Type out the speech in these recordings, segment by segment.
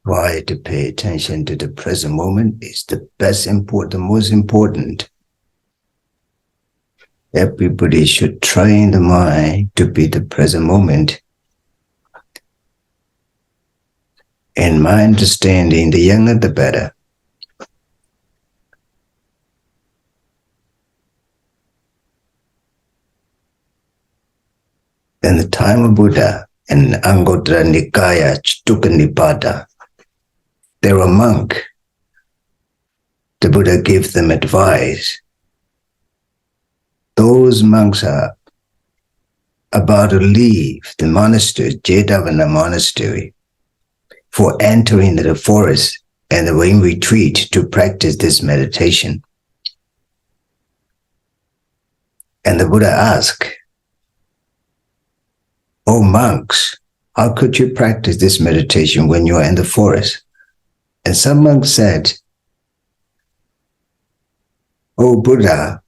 Why to pay attention to the present moment is the most important. Everybody should train the mind to be the present moment. In my understanding, the younger the better. In the time of Buddha, in Anguttara Nikaya Cittuka Nipata, there were monks. The Buddha gave them advice. Those monks are about to leave the monastery, Jetavana monastery, for entering the forest and they were in retreat to practice this meditation. And the Buddha asked, "Oh monks, how could you practice this meditation when you are in the forest?" And some monks said, "Oh Buddha,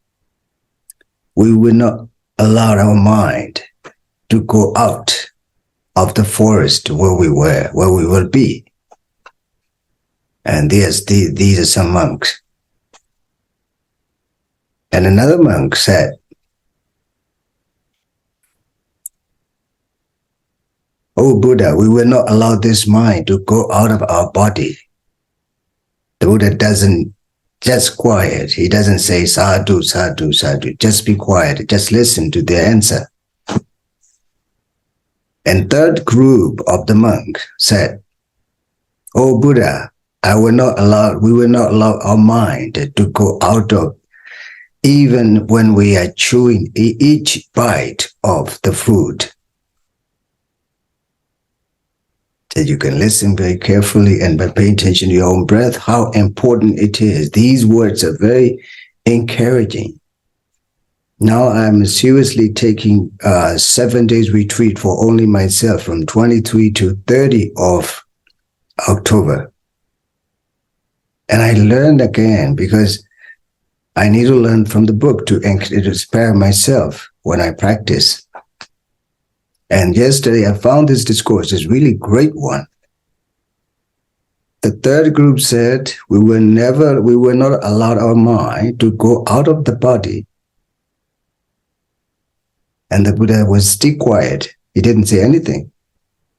we will not allow our mind to go out of the forest where we will be." And these are some monks. And another monk said, "Oh Buddha, we will not allow this mind to go out of our body." The Buddha doesn't just quiet. He doesn't say sadhu, sadhu, sadhu. Just be quiet. Just listen to their answer. And third group of the monks said, "Oh Buddha, we will not allow our mind to go out of, even when we are chewing each bite of the food." So you can listen very carefully and by paying attention to your own breath, how important it is. These words are very encouraging. Now I'm seriously taking 7 days retreat for only myself from 23 to 30 of October. And I learned again because I need to learn from the book to inspire myself when I practice. And yesterday I found this discourse is really great one. The third group said, we will not allow our mind to go out of the body. And the Buddha was still quiet. He didn't say anything.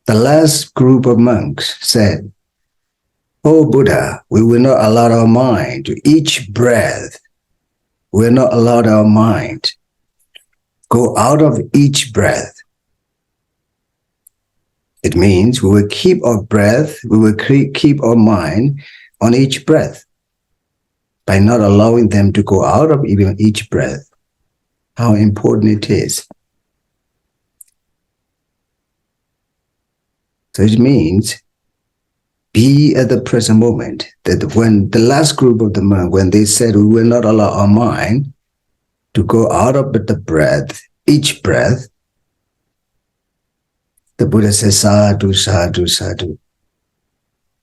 The last group of monks said, "Oh Buddha, we will not allow our mind to each breath. We will not allow our mind go out of each breath." It means we will keep our breath, we will keep our mind on each breath by not allowing them to go out of even each breath. How important it is. So it means be at the present moment. That when the last group of the monks, when they said we will not allow our mind to go out of the breath, each breath, the Buddha says, "Sadhu, sadhu, sadhu.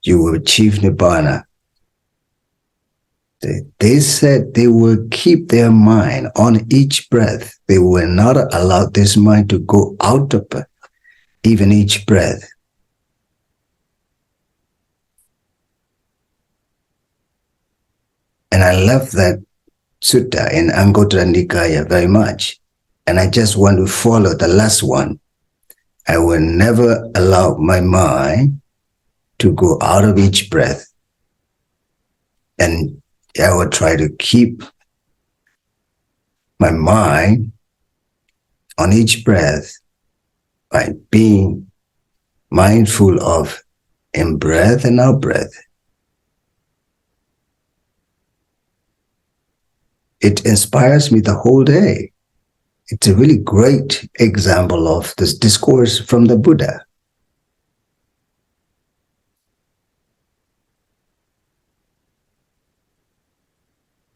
You will achieve Nibbana." They said they will keep their mind on each breath. They will not allow this mind to go out of even each breath. And I love that sutta in Anguttara Nikaya very much. And I just want to follow the last one. I will never allow my mind to go out of each breath. And I will try to keep my mind on each breath by being mindful of in-breath and out-breath. It inspires me the whole day. It's a really great example of this discourse from the Buddha.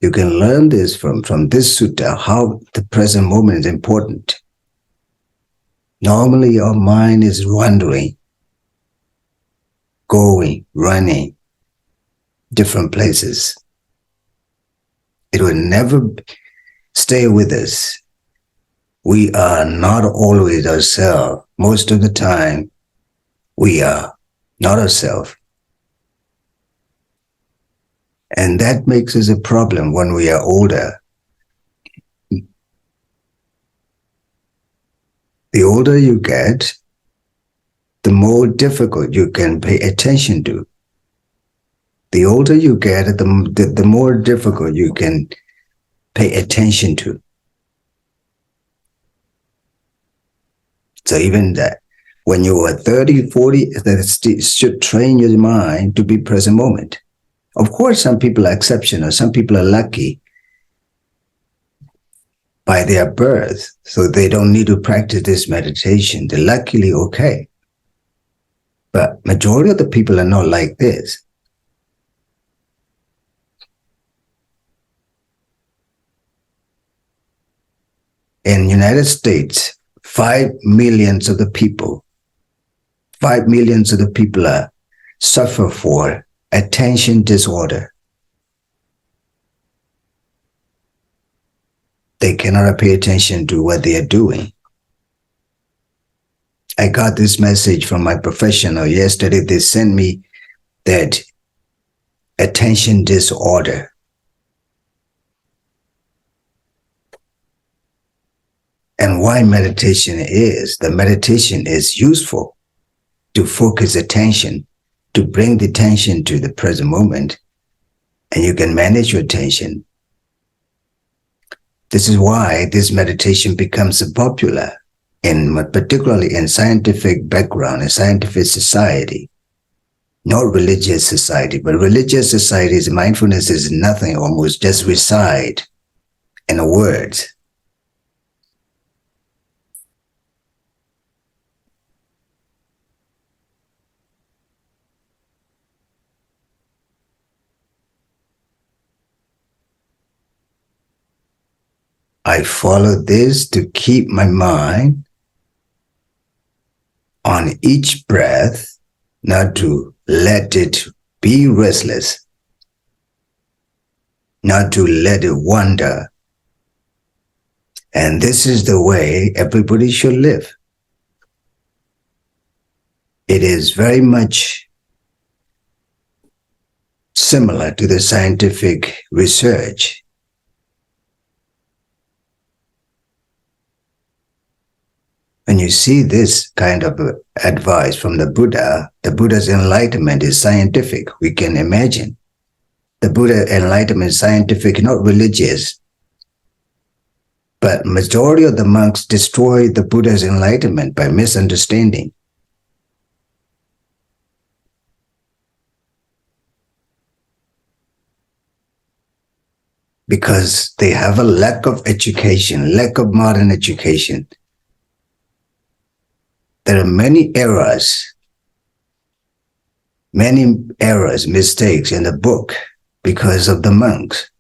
You can learn this from this sutta, how the present moment is important. Normally our mind is wandering, going, running, different places. It will never stay with us. We are not always ourselves. Most of the time, we are not ourselves. And that makes us a problem when we are older. The older you get, the more difficult you can pay attention to. The older you get, the more difficult you can pay attention to. So even that, when you are 30, 40, that should train your mind to be present moment. Of course, some people are exceptional. Some people are lucky by their birth, so they don't need to practice this meditation. They're luckily okay. But majority of the people are not like this. In the United States, 5 million of the people suffer for attention disorder. They cannot pay attention to what they are doing. I got this message from my professional yesterday. They sent me that attention disorder. And why meditation is, the meditation is useful to focus attention, to bring the attention to the present moment, and you can manage your attention. This is why this meditation becomes popular, particularly in scientific background, in scientific society, not religious society, but religious societies, mindfulness is nothing, almost just recite in the words. I follow this to keep my mind on each breath, not to let it be restless, not to let it wander. And this is the way everybody should live. It is very much similar to the scientific research. When you see this kind of advice from the Buddha's enlightenment is scientific. We can imagine. The Buddha's enlightenment is scientific, not religious. But majority of the monks destroy the Buddha's enlightenment by misunderstanding. Because they have a lack of education, lack of modern education. There are many errors, mistakes in the book because of the monks.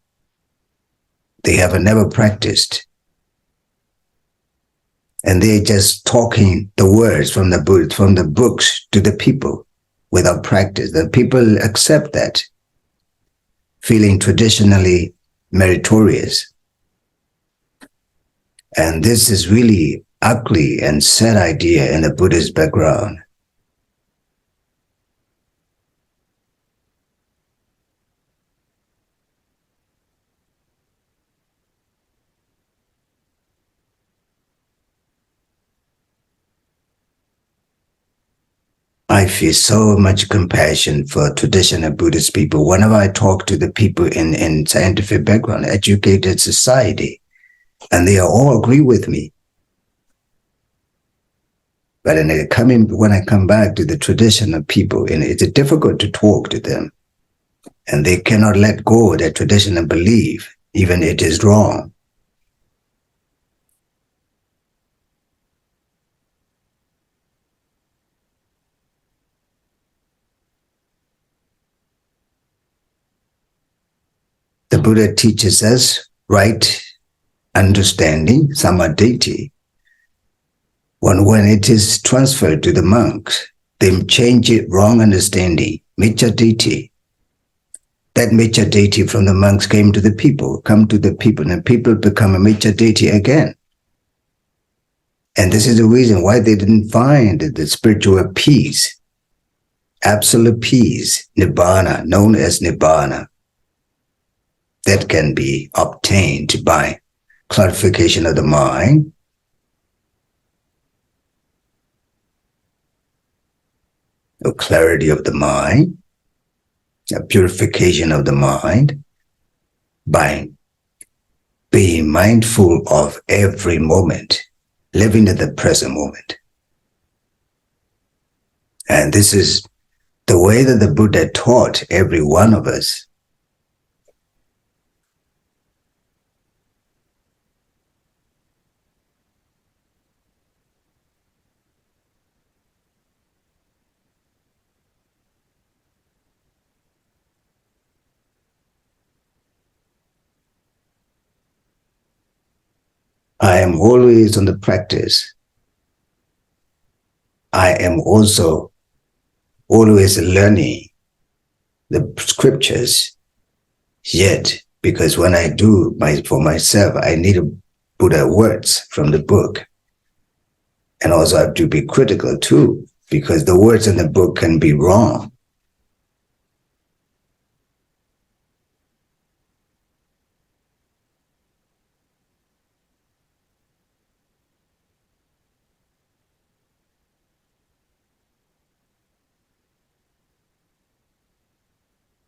They have never practiced. And they're just talking the words from the books to the people without practice. The people accept that, feeling traditionally meritorious. And this is really ugly and sad idea in the Buddhist background. I feel so much compassion for traditional Buddhist people. Whenever I talk to the people in scientific background, educated society, and they all agree with me. But when I come back to the traditional people, it's difficult to talk to them. And they cannot let go of their traditional belief, even if it is wrong. The Buddha teaches us right understanding, samadhi. When it is transferred to the monks, they change it wrong understanding, miccha-ditthi. That miccha-ditthi from the monks come to the people, and people become a miccha-ditthi again. And this is the reason why they didn't find the spiritual peace, absolute peace, nibbana, known as nibbana. that can be obtained by clarification of the mind, or clarity of the mind, a purification of the mind, by being mindful of every moment, living at the present moment. And this is the way that the Buddha taught every one of us. I am always on the practice. I am also always learning the scriptures. Yet, because when I do for myself, I need Buddha words from the book. And also I have to be critical too, because the words in the book can be wrong.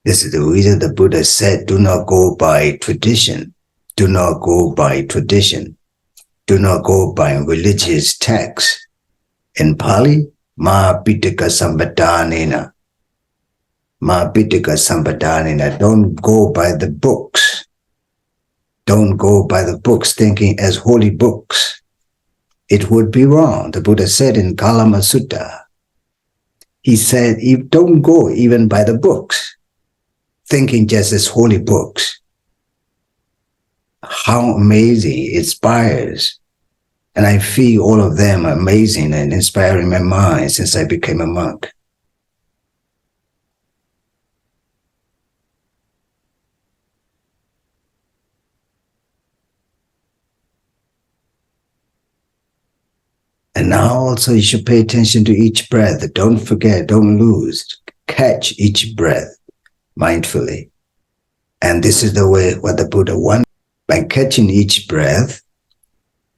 This is the reason the Buddha said, do not go by tradition. Do not go by tradition. Do not go by religious texts. In Pali, Ma Pitaka Sambadanena. Ma Pitaka Sambadanena. Don't go by the books. Don't go by the books thinking as holy books. It would be wrong. The Buddha said in Kalama Sutta, he said, don't go even by the books, thinking just as holy books. How amazing, it inspires. And I feel all of them amazing and inspiring my mind since I became a monk. And now also you should pay attention to each breath. Don't forget, don't lose. Catch each breath mindfully. And this is the way what the Buddha wanted. By catching each breath,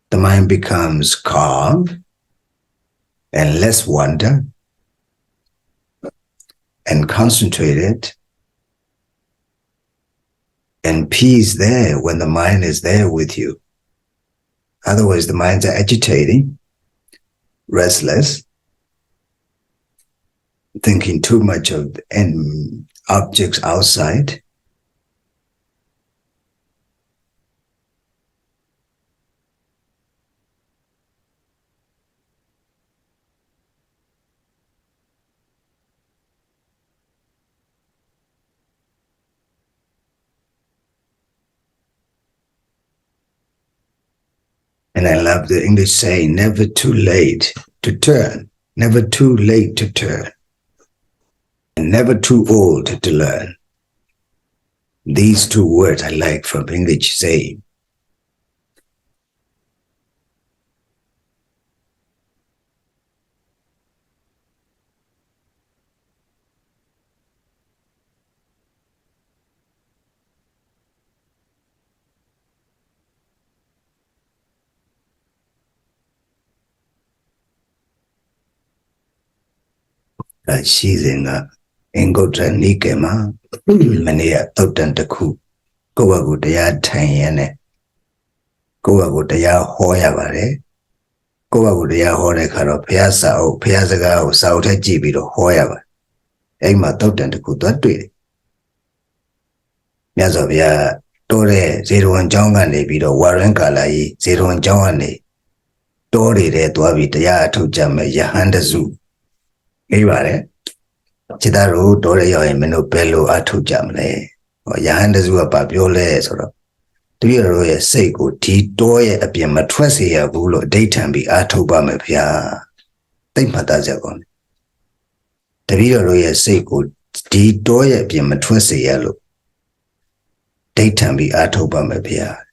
the mind becomes calm and less wonder and concentrated, and peace there when the mind is there with you. Otherwise, the minds are agitating, restless, thinking too much of objects outside. And I love the English saying, never too late to turn, never too late to turn, and never too old to learn. These two words I like from English saying. She's in Gotra Mania Totantaku, Goagutaya Tayane, Goagutaya Hoyavare, Goagutaya Horekaro, Piazza or Piazzaga or South Jibido Hoyava, Egma Totantaku, that way. Yazovia, Tore, 01 Jongane, Bido, Warrenkalai, 01 Jongane, Tore, Tuavita, to Jama, Yahandazu. Everybody, Chidaro, Dore, and Menopello, Atu Jamle, or Yahandazu, Babiole, sort of. Do you know a seco, tea, doye, a pia matresi, bulo, daytime be Atu Bamapia? Think Patazagon. The video a seco, tea, doye, a pia matresi yellow. Daytime be Atu Bamapia.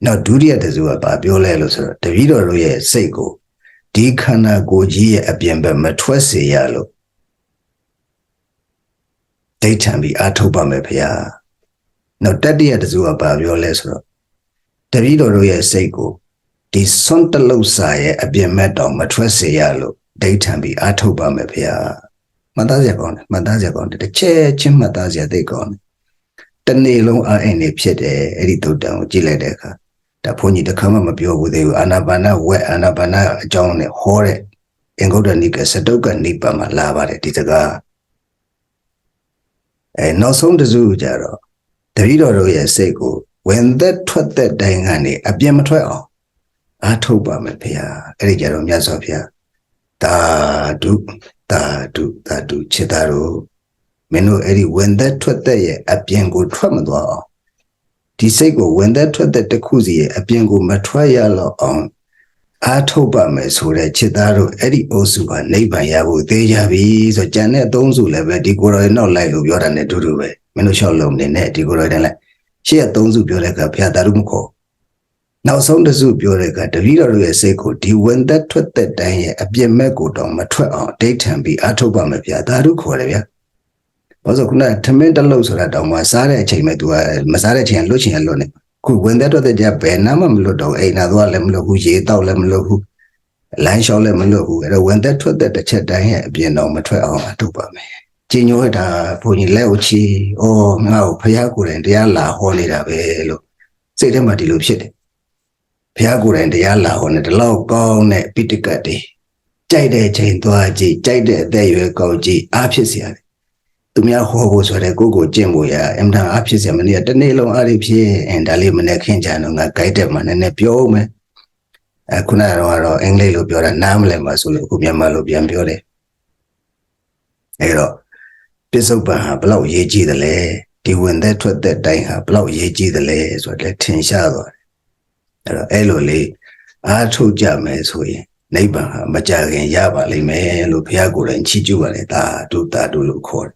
Now, do the other Zua Babiole, sir. The video a seco. Dikana goji abiembe matwese yalo. Daytime be atoba mepia. Now that the other zoo above your lesson. The reader of Seiko. The Santa Losa a be met on Matrese Yalo, daytime be Atoba Mepia. Madazagon, the chair, Chim Madazia they gone. The Nilo are any piede, Edito down, Giledeca. The pony the common mapio with you, Anabana, where Anabana, John, Hore, and go to Nika Sadoka, Nipa, Malava, Titaga. And no son the zoo, Jaro. The reader of Seiko, when that twat that dying honey, a biamatro. Atoba Mepia, Erigaro Yazofia. Tadu, Chitaro. Menu Eri, when that twat day, a piango tramador. Tisego, when that twat that the cusi, a piango matrayalo on. Atoba Mesure, Chitaro, Eri Osuba, neighbor Yabu, Deja Vis, or Janet Donzu, Leve, Digoro, no like of Yorane Duru, Menushalom, the net, Digoro, she had Donzu Bioreka, Piadarumco. Now, some the zoo Bioreka, the reader of Seco, do when that twat that day, a Biamego don Matra, daytime be Atoba Mapia, Daru Korea. Also, Tamenta Losra, Masara, Chimedua, Masara, and Luchin alone. Could when that other jab, Namam Lodo, another lemlo who ye thou lemlo who, Lanshaw lemlo who, when that twat that the chat day, be no Matra, Atoba me. Ginoda, Pony Leochi, oh, now, Payaku and the Allah, Honida Velo. Say them at the shit. Piagur and the Allah on the low gone at Piticati. Jade chain to Aji, Jade, there you go, G, Apisia. To me, a hobos or a Google Jimboya, and now Apsia near the Nilo Aripie and Alimana Kinjan on a Gaitaman and a Piome. A Kunaro, Englelo Biora Namle Masulu, Yamalo Biambiore. Ero, Pisoba, blow yeji the lay. The when that what that dying, blow yeji the lay is what let 10 shadow. Eloli, I told James we, neighbor, Majagan Yabali, me, Lupiago and Chijuaneta, do that do look court.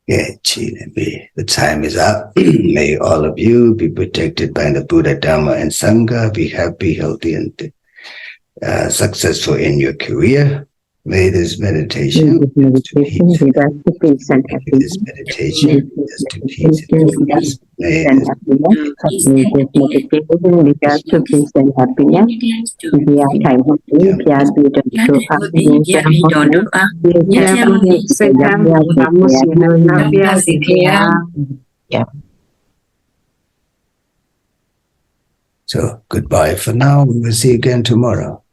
Yeah, the time is up. May all of you be protected by the Buddha, Dharma, and Sangha. Be happy, healthy, and successful in your career. May this meditation is to peace and happiness. This meditation is to peace and happiness. May this So goodbye for now. We will see you again tomorrow.